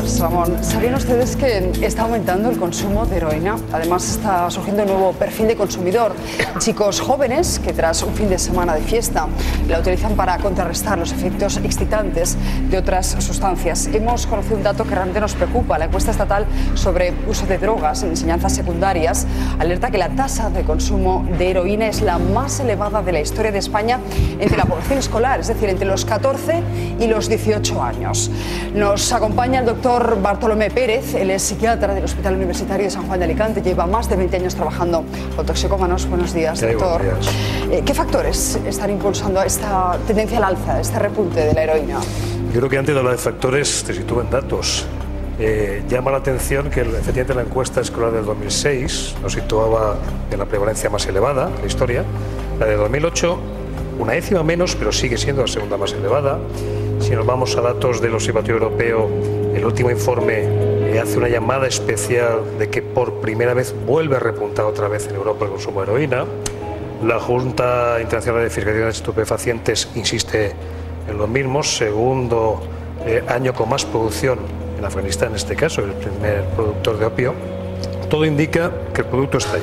días, Ramón. ¿Sabían ustedes que está aumentando el consumo de heroína? Además, está surgiendo un nuevo perfil de consumidor. Chicos jóvenes que tras un fin de semana de fiesta la utilizan para contrarrestar los efectos excitantes de otras sustancias. Hemos conocido un dato que realmente nos preocupa. La encuesta estatal sobre uso de drogas en enseñanzas secundarias alerta que la tasa de consumo de heroína es la más elevada de la historia de España entre la población escolar, es decir, entre los 14 y los 18 años. Nos acompaña el doctor Bartolomé Pérez, él es psiquiatra del Hospital Universitario de San Juan de Alicante, lleva más de 20 años trabajando con toxicómanos. Buenos días, doctor. Buenos días. ¿Qué factores están impulsando esta tendencia al alza, este repunte de la heroína? Yo creo que antes de hablar de factores te sitúo en datos. Llama la atención que efectivamente la encuesta escolar del 2006 nos situaba en la prevalencia más elevada de la historia. La de 2008, una décima menos, pero sigue siendo la segunda más elevada. Si nos vamos a datos del Observatorio Europeo, el último informe hace una llamada especial de que por primera vez vuelve a repuntar otra vez en Europa el consumo de heroína. La Junta Internacional de Fiscalización de Estupefacientes insiste en lo mismo, segundo año con más producción en Afganistán, en este caso, el primer productor de opio. Todo indica que el producto está ahí.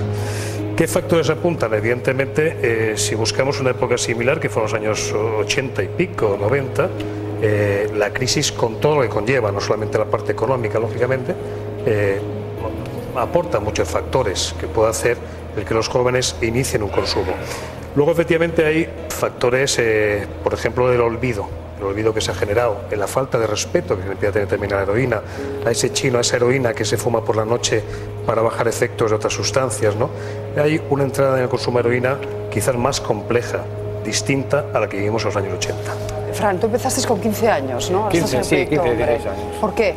¿Qué factores apuntan? Evidentemente, si buscamos una época similar, que fueron los años 80 y pico, 90, la crisis con todo lo que conlleva, no solamente la parte económica, lógicamente, aporta muchos factores que puede hacer el que los jóvenes inicien un consumo. Luego, efectivamente, hay factores, por ejemplo, del olvido. El olvido que se ha generado, en la falta de respeto que empieza a tener también a la heroína, a ese chino, a esa heroína que se fuma por la noche para bajar efectos de otras sustancias, ¿no? Hay una entrada en el consumo de heroína quizás más compleja, distinta a la que vivimos en los años 80. Fran, tú empezaste con 15 años, ¿no? 15, sí, 15, 16 años. ¿Por qué?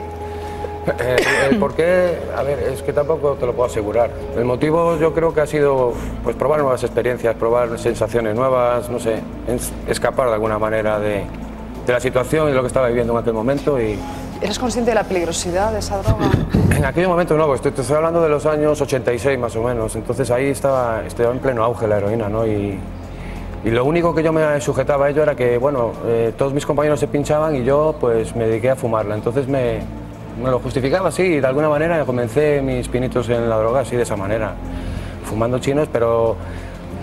El por qué, a ver, es que tampoco te lo puedo asegurar. El motivo yo creo que ha sido pues probar nuevas experiencias, probar sensaciones nuevas, no sé, escapar de alguna manera de la situación y lo que estaba viviendo en aquel momento. ¿Eres consciente de la peligrosidad de esa droga? En aquel momento no, pues te estoy hablando de los años 86 más o menos, entonces ahí estaba en pleno auge la heroína, ¿no? Y lo único que yo me sujetaba a ello era que, bueno, todos mis compañeros se pinchaban y yo pues me dediqué a fumarla, entonces me lo justificaba así y de alguna manera comencé mis pinitos en la droga así de esa manera, fumando chinos, pero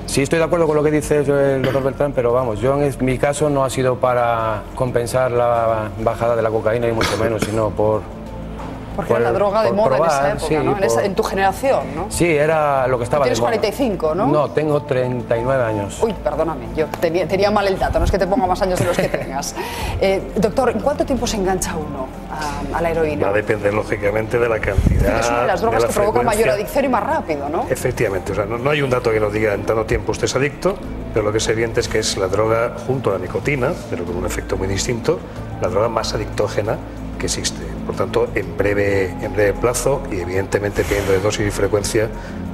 sí estoy de acuerdo con lo que dice el doctor Beltrán, pero vamos, yo en mi caso no ha sido para compensar la bajada de la cocaína y mucho menos, sino porque era la droga de moda probar, en esa época, sí, ¿no? En tu generación, ¿no? Sí, era lo que estaba de moda. Tienes 45, ¿no? No, tengo 39 años. Uy, perdóname, yo tenía mal el dato, no es que te ponga más años de los que tengas. Doctor, ¿en cuánto tiempo se engancha uno a la heroína? Va a depender, lógicamente, de la cantidad. Es una de las drogas que provoca mayor adicción y más rápido, ¿no? Efectivamente, o sea, no hay un dato que nos diga en tanto tiempo usted es adicto, pero lo que es evidente es que es la droga, junto a la nicotina, pero con un efecto muy distinto, la droga más adictógena que existe. Por tanto, en breve plazo y evidentemente dependiendo de dosis y frecuencia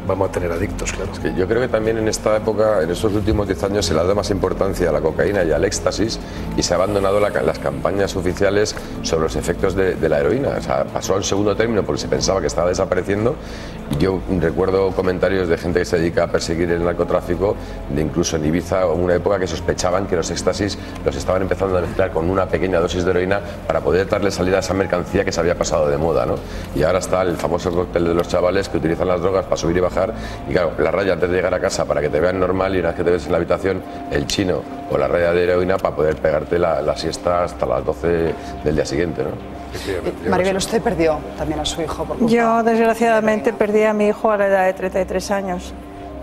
vamos a tener adictos, claro. Es que yo creo que también en esta época, en estos últimos 10 años, se le ha dado más importancia a la cocaína y al éxtasis y se ha abandonado las campañas oficiales sobre los efectos de la heroína. O sea, pasó al segundo término porque se pensaba que estaba desapareciendo. Y yo recuerdo comentarios de gente que se dedica a perseguir el narcotráfico, de incluso en Ibiza, en una época que sospechaban que los éxtasis los estaban empezando a mezclar con una pequeña dosis de heroína para poder darle salida a esa mercancía que se había pasado de moda, ¿no? Y ahora está el famoso cóctel de los chavales que utilizan las drogas para subir y bajar. Y claro, la raya antes de llegar a casa para que te vean normal y una vez que te ves en la habitación, el chino o la raya de heroína para poder pegarte la siesta hasta las 12 del día siguiente, ¿no? Maribel, usted perdió también a su hijo por culpa. Yo desgraciadamente perdí a mi hijo a la edad de 33 años.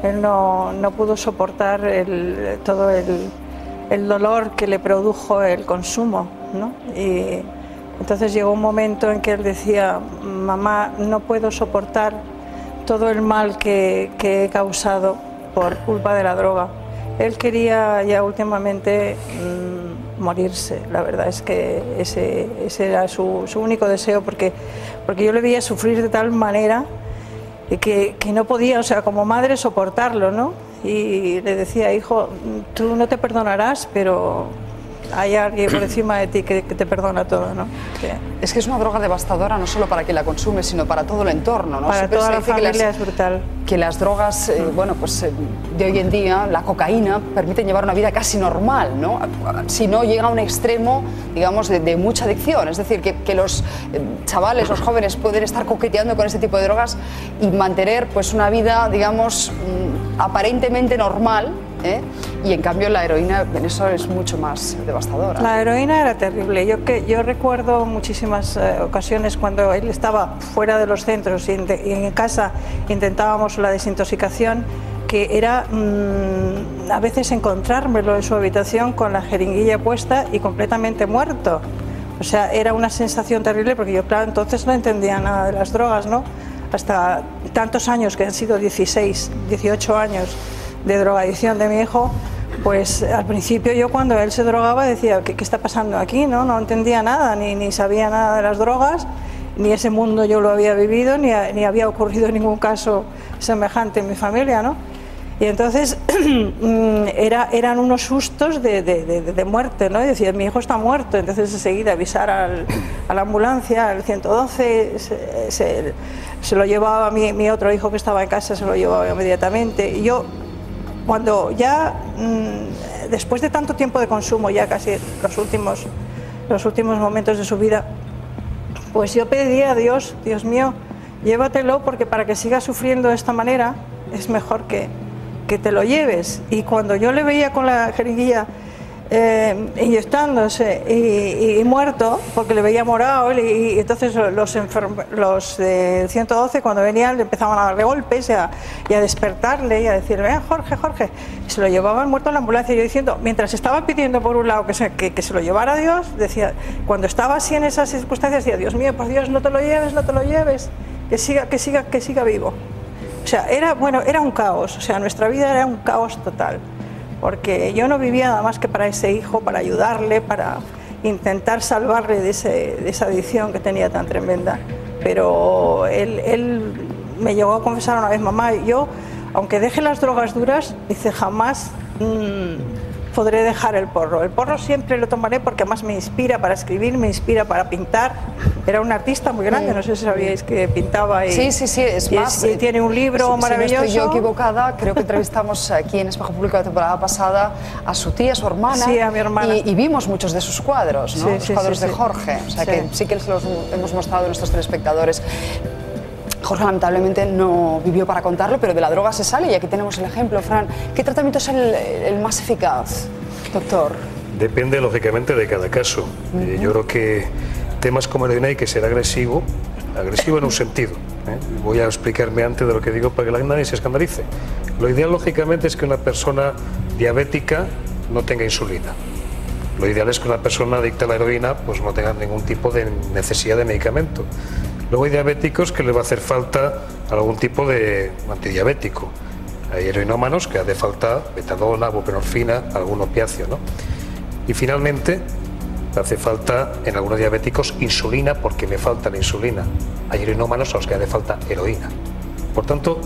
Él no pudo soportar todo el dolor que le produjo el consumo, ¿no? Y entonces llegó un momento en que él decía: mamá, no puedo soportar todo el mal que he causado por culpa de la droga. Él quería ya últimamente morirse, la verdad es que ese era su único deseo, porque yo le veía sufrir de tal manera que no podía, o sea, como madre, soportarlo, ¿no? Y le decía: hijo, tú no te perdonarás, pero hay alguien por encima de ti que te perdona todo, ¿no? Es que es una droga devastadora no solo para quien la consume, sino para todo el entorno, ¿no? Para toda la familia es brutal. Que las drogas, bueno, pues de hoy en día, la cocaína, permiten llevar una vida casi normal, ¿no? Si no llega a un extremo, digamos, de mucha adicción. Es decir, que los chavales, los jóvenes pueden estar coqueteando con este tipo de drogas y mantener, pues, una vida, digamos, aparentemente normal, y en cambio la heroína en eso es mucho más devastadora. La heroína era terrible. Yo recuerdo muchísimas ocasiones cuando él estaba fuera de los centros y en casa intentábamos la desintoxicación, que era a veces encontrármelo en su habitación con la jeringuilla puesta y completamente muerto. O sea, era una sensación terrible porque yo, claro, entonces no entendía nada de las drogas, ¿no? Hasta tantos años, que han sido 16, 18 años de drogadicción de mi hijo, pues al principio yo cuando él se drogaba decía, ¿qué está pasando aquí? No entendía nada, ni sabía nada de las drogas, ni ese mundo yo lo había vivido, ni había ocurrido ningún caso semejante en mi familia, ¿no? Y entonces eran unos sustos de muerte, ¿no? Y decía, mi hijo está muerto. Entonces enseguida avisar a la ambulancia, al 112, se lo llevaba mi otro hijo que estaba en casa, se lo llevaba inmediatamente. Y yo, cuando ya, después de tanto tiempo de consumo, ya casi los últimos momentos de su vida, pues yo pedí a Dios, Dios mío, llévatelo, porque para que siga sufriendo de esta manera es mejor que te lo lleves. Y cuando yo le veía con la jeringuilla inyectándose y muerto, porque le veía morado, y entonces los de 112 cuando venían le empezaban a darle golpes y a despertarle y a decirle, Jorge, y se lo llevaban muerto a la ambulancia. Y yo diciendo, mientras estaba pidiendo por un lado que se lo llevara Dios, decía, cuando estaba así en esas circunstancias, decía, Dios mío, por Dios, no te lo lleves, que siga vivo. O sea, era un caos, o sea, nuestra vida era un caos total, porque yo no vivía nada más que para ese hijo, para ayudarle, para intentar salvarle de esa adicción que tenía tan tremenda. Pero él me llegó a confesar una vez, mamá, yo, aunque deje las drogas duras, dice, jamás podré dejar el porro. El porro siempre lo tomaré porque además me inspira para escribir, me inspira para pintar. Era un artista muy grande, no sé si sabíais que pintaba. Sí, es más. Y tiene un libro maravilloso. Si no estoy yo equivocada, creo que entrevistamos aquí en Espejo Público la temporada pasada a su tía, a su hermana. Sí, a mi hermana. Y vimos muchos de sus cuadros, ¿no? Los cuadros de Jorge. O sea, que sí que se los hemos mostrado a nuestros telespectadores. Jorge lamentablemente no vivió para contarlo, pero de la droga se sale y aquí tenemos el ejemplo. Fran, ¿qué tratamiento es el más eficaz, doctor? Depende lógicamente de cada caso. Yo creo que temas como heroína hay que ser agresivo en un sentido. Voy a explicarme antes de lo que digo para que nadie se escandalice. Lo ideal lógicamente es que una persona diabética no tenga insulina. Lo ideal es que una persona adicta a la heroína pues no tenga ningún tipo de necesidad de medicamento. Luego hay diabéticos que les va a hacer falta algún tipo de antidiabético. Hay heroinómanos que hace falta betadona, buprenorfina, algún opiáceo, ¿no? Y finalmente hace falta en algunos diabéticos insulina porque le falta la insulina. Hay heroinómanos a los que hace falta heroína. Por tanto,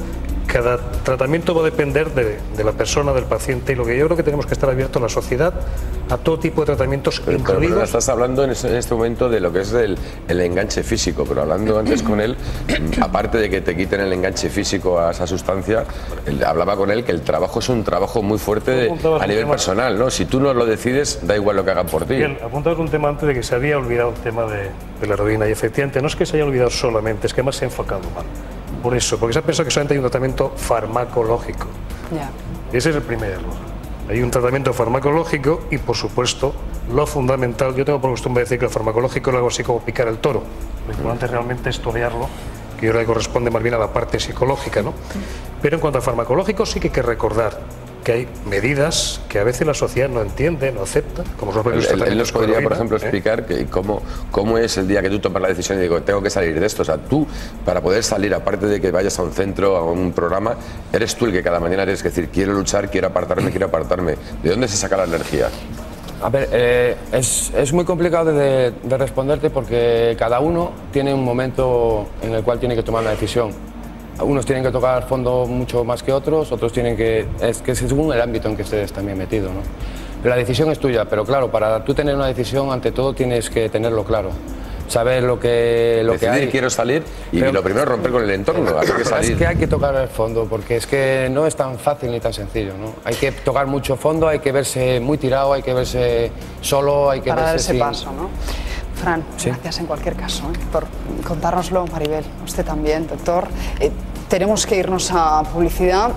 cada tratamiento va a depender de la persona, del paciente, y lo que yo creo que tenemos que estar abiertos en la sociedad a todo tipo de tratamientos, incluidos... Pero estás hablando en este momento de lo que es el enganche físico, pero hablando antes con él, aparte de que te quiten el enganche físico a esa sustancia, hablaba con él que el trabajo es un trabajo muy fuerte a nivel personal, ¿no? Si tú no lo decides, da igual lo que hagan por ti. Bien, apuntabas un tema antes de que se había olvidado el tema de la heroína, y efectivamente no es que se haya olvidado solamente, es que además se ha enfocado mal. Por eso, porque se ha pensado que solamente hay un tratamiento farmacológico. Y ese es el primer error. Hay un tratamiento farmacológico y, por supuesto, lo fundamental, yo tengo por costumbre decir que el farmacológico es algo así como picar el toro. Lo importante realmente es torearlo, que yo creo que corresponde más bien a la parte psicológica, ¿no? Pero en cuanto a farmacológico sí que hay que recordar que hay medidas que a veces la sociedad no entiende, no acepta, como son los tratamientos. Él nos podría, por ejemplo, explicar cómo es el día que tú tomas la decisión y digo, tengo que salir de esto. O sea, tú, para poder salir, aparte de que vayas a un centro, a un programa, eres tú el que cada mañana tienes que decir, quiero luchar, quiero apartarme. ¿De dónde se saca la energía? A ver, es muy complicado de responderte porque cada uno tiene un momento en el cual tiene que tomar la decisión. Unos tienen que tocar fondo mucho más que otros, otros tienen que... Es que según el ámbito en que estés también metido, ¿no? La decisión es tuya, pero claro, para tú tener una decisión, ante todo tienes que tenerlo claro. Saber lo que hay. Quiero salir y lo primero es romper con el entorno. Hay que salir. Es que hay que tocar el fondo, porque es que no es tan fácil ni tan sencillo, ¿no? Hay que tocar mucho fondo, hay que verse muy tirado, hay que verse solo, hay que para verse dar ese paso, ¿no? Fran, sí. Gracias en cualquier caso por contárnoslo. Maribel, usted también, doctor. Tenemos que irnos a publicidad.